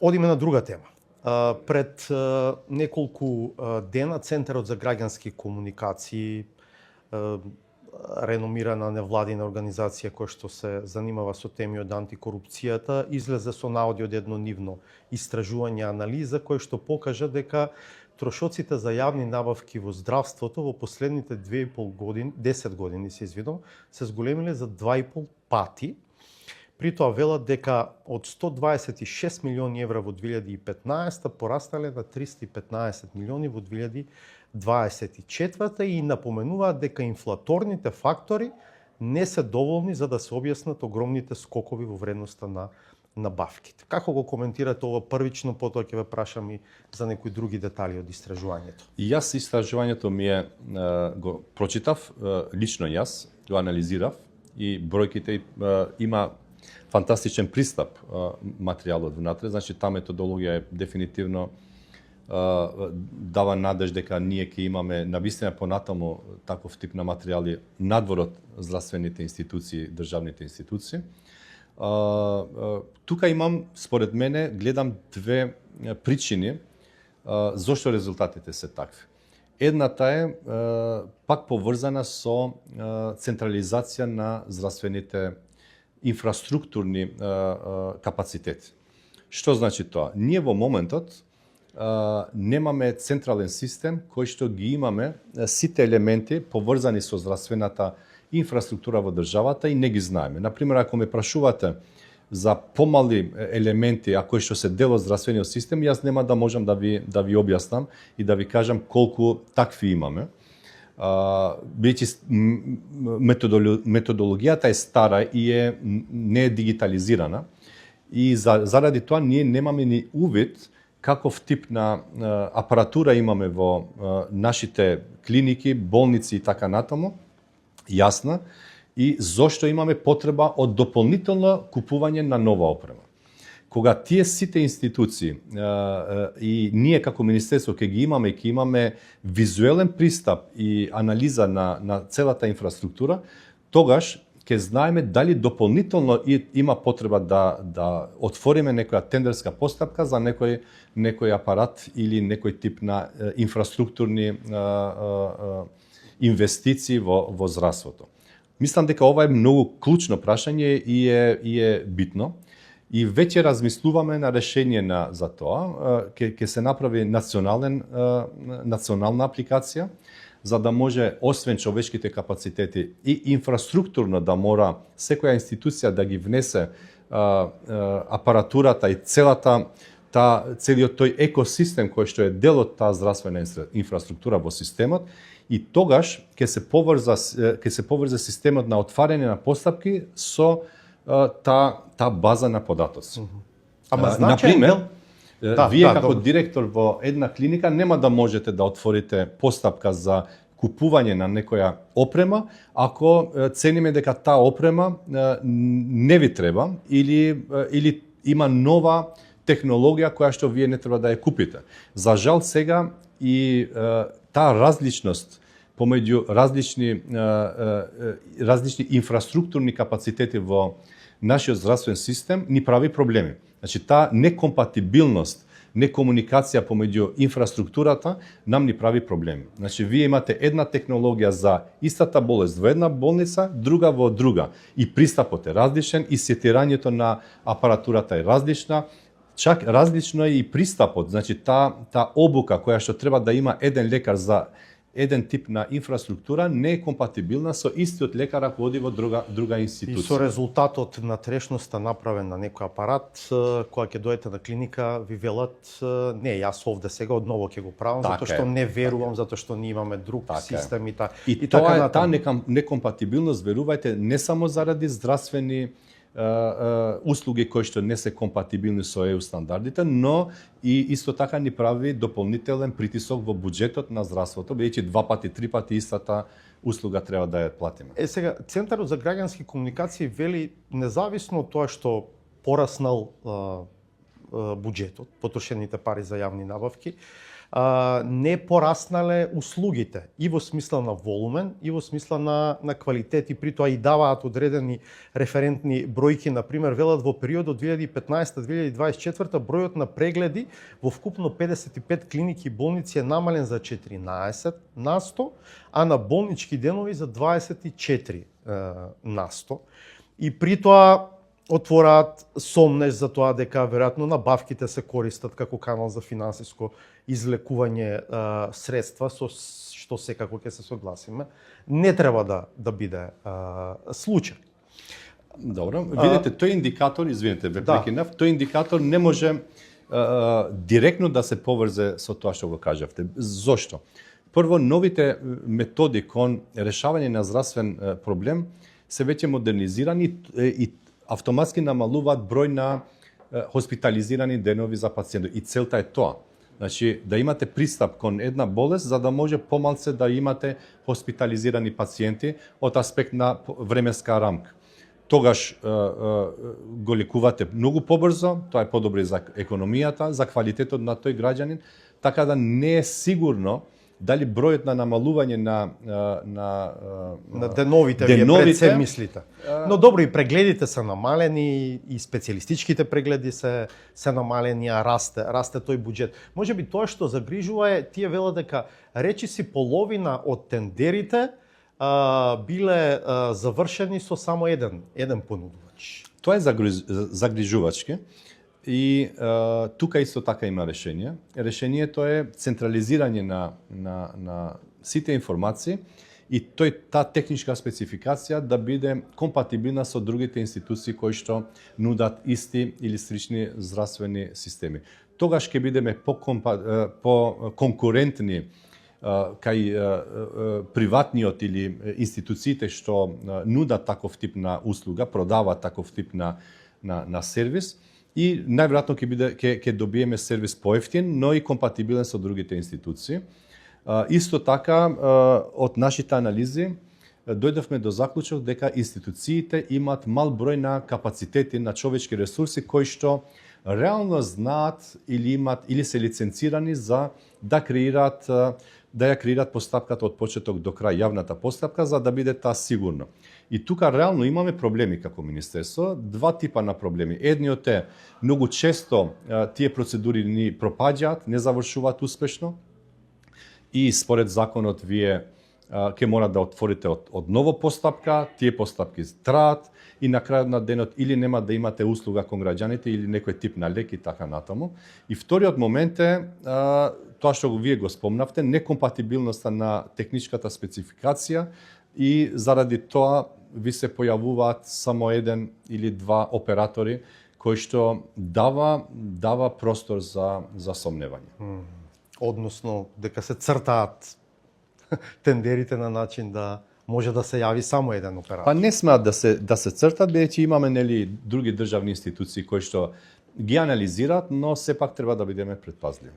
Одиме на друга тема. Пред неколку дена Центарот за граѓански комуникации, реномирана невладина организација која што се занимава со теми од антикорупцијата, излезе со наоди од едно нивно истражување, анализа кој што покажа дека трошоците за јавни набавки во здравството во последните 2,5 години, 10 години се зголемиле за 2,5 пати. При тоа велат дека од 126 милиони евра во 2015 пораснале на 315 милиони во 2024 и напоменуваат дека инфлаторните фактори не се доволни за да се објаснат огромните скокови во вредноста на набавките. Како го коментирате ова првично, потоа ќе ве прашам и за некои други детали од истражувањето? Јас истражувањето го прочитав, лично јас го анализирав и бројките има фантастичен пристап материјалот внатре, значи таа методологија е дефинитивно дава надеж дека ние ќе имаме навистина понатаму таков тип на материјали надвор од здравствените институции, државните институции. Тука имам, според мене, гледам две причини зошто резултатите се такви. Едната е пак поврзана со централизација на здравствените инфраструктурни капацитети. Што значи тоа? Ние во моментот немаме централен систем кој што ги имаме сите елементи поврзани со здравствената инфраструктура во државата и не ги знаеме. Например, ако ме прашувате за помали елементи, а кои што се дел од здравствениот систем, јас нема да можам да ви објаснам и да ви кажам колку такви имаме. Бидејќи методологијата е стара и не е дигитализирана и заради тоа ние немаме ни увид каков тип на апаратура имаме во нашите клиники, болници и така натаму, јасна, и зошто имаме потреба од дополнително купување на нова опрема. Кога тие сите институции и ние како Министерство ќе ги имаме и ќе имаме визуелен пристап и анализа на целата инфраструктура, тогаш ќе знаеме дали дополнително има потреба да отвориме некоја тендерска постапка за некој апарат или некој тип на инфраструктурни инвестиции во здравството. Мислам дека ова е многу клучно прашање и е битно. И веќе размислуваме на решение за тоа. Ќе се направи национална апликација, за да може, освен човечките капацитети и инфраструктурно да мора секоја институција да ги внесе апаратурата и целиот тој екосистем кој што е дел од таа здравствена инфраструктура во системот, и тогаш ќе се поврза системот на отварање на постапки со таа база на податоци. Например, вие како директор во една клиника нема да можете да отворите постапка за купување на некоја опрема ако цениме дека таа опрема не ви треба или има нова технологија која што вие не треба да ја купите. За жал сега и таа различност помеѓу различни инфраструктурни капацитети во нашиот здравствен систем ни прави проблеми. Значи, таа некомпатибилност, некомуникација помеѓу инфраструктурата нам ни прави проблеми. Значи, вие имате една технологија за истата болест во една болница, друга во друга. И пристапот е различен, и сетирањето на апаратурата е различна, чак различно е и пристапот. Значи, таа обука која што треба да има еден лекар за еден тип на инфраструктура не е компатибилна со истиот лекар ако оди во друга институција. И со резултатот на трешноста направен на некој апарат, кога ќе дојдете на клиника, ви велат, не, јас овде сега одново ќе го правам, затоа што не верувам, затоа што ние имаме друг систем и така. И тоа е таа некомпатибилност, верувајте, не само заради здравствени услуги кои што не се компатибилни со ЕУ стандардите, но и исто така ни прави дополнителен притисок во буџетот на здравството, бидејќи 2 пати, 3 пати истата услуга треба да ја платиме. Сега, Центарот за граѓански комуникации вели, независно од тоа што пораснал буџетот, потрошените пари за јавни набавки, не пораснале услугите и во смисла на волумен и во смисла на квалитет, и при тоа и даваат одредени референтни бројки. Например, велат во периодот 2015-2024 бројот на прегледи во вкупно 55 клиники и болници е намален за 14%, а на болнички денови за 24%. И при тоа отвораат сомнеж за тоа дека веројатно набавките се користат како канал за финансиско излекување средства, со што секако ќе се согласиме, не треба да биде случај. Добро, видите, тој индикатор, извинете, ве прекинав, тој индикатор не може директно да се поврзе со тоа што го кажавте. Зошто? Прво, новите методи кон решавање на здравствен проблем се веќе модернизирани и автоматски намалуваат број на хоспитализирани денови за пациенти. И целта е тоа. Значи, да имате пристап кон една болест, за да може помалце да имате хоспитализирани пациенти од аспект на временска рамка. Тогаш го лекувате многу побрзо, тоа е подобро за економијата, за квалитетот на тој граѓанин, така да не е сигурно дали бројот на намалување на деновите вие пред се мислите. Но добро, и прегледите се намалени, и специјалистичките прегледи се намалени, а расте тој буџет. Може би тоа што загрижува е, тие велат дека речиси половина од тендерите биле завршени со само еден понудувач. Тоа е загрижувачки. И тука исто така има решение. Решението е централизирање на сите информации и таа техничка спецификација да биде компатибилна со другите институции кои што нудат исти или слични здравствени системи. Тогаш ќе бидеме по конкурентни кај приватниот или институциите што нудат таков тип на услуга, продаваат таков тип на сервис, и најверојатно ќе добиеме сервис поевтин, но и компатибилен со другите институции. Исто така, од нашите анализи дојдовме до заклучок дека институциите имаат мал број на капацитети на човечки ресурси кои што реално знаат или се лиценцирани за да ја креираат постапката од почеток до крај, јавната постапка, за да биде таа сигурна. И тука реално имаме проблеми како министерство, два типа на проблеми. Едниот е многу често тие процедури ни пропаѓаат, не завршуваат успешно и според законот вие ќе мора да отворите од ново постапка, тие постапки траат и на крајот на денот или нема да имате услуга кон граѓаните или некој тип на лек и така натаму. И вториот момент е тоа што вие го спомнавте, некомпатибилноста на техничката спецификација и заради тоа ви се појавуваат само еден или два оператори кои што дава простор за сомневање. Односно дека се цртаат тендерите на начин да може да се јави само еден оператор. Па не смеат да се цртат, бидејќи имаме други државни институции кои што ги анализираат, но сепак треба да бидеме предпазливи.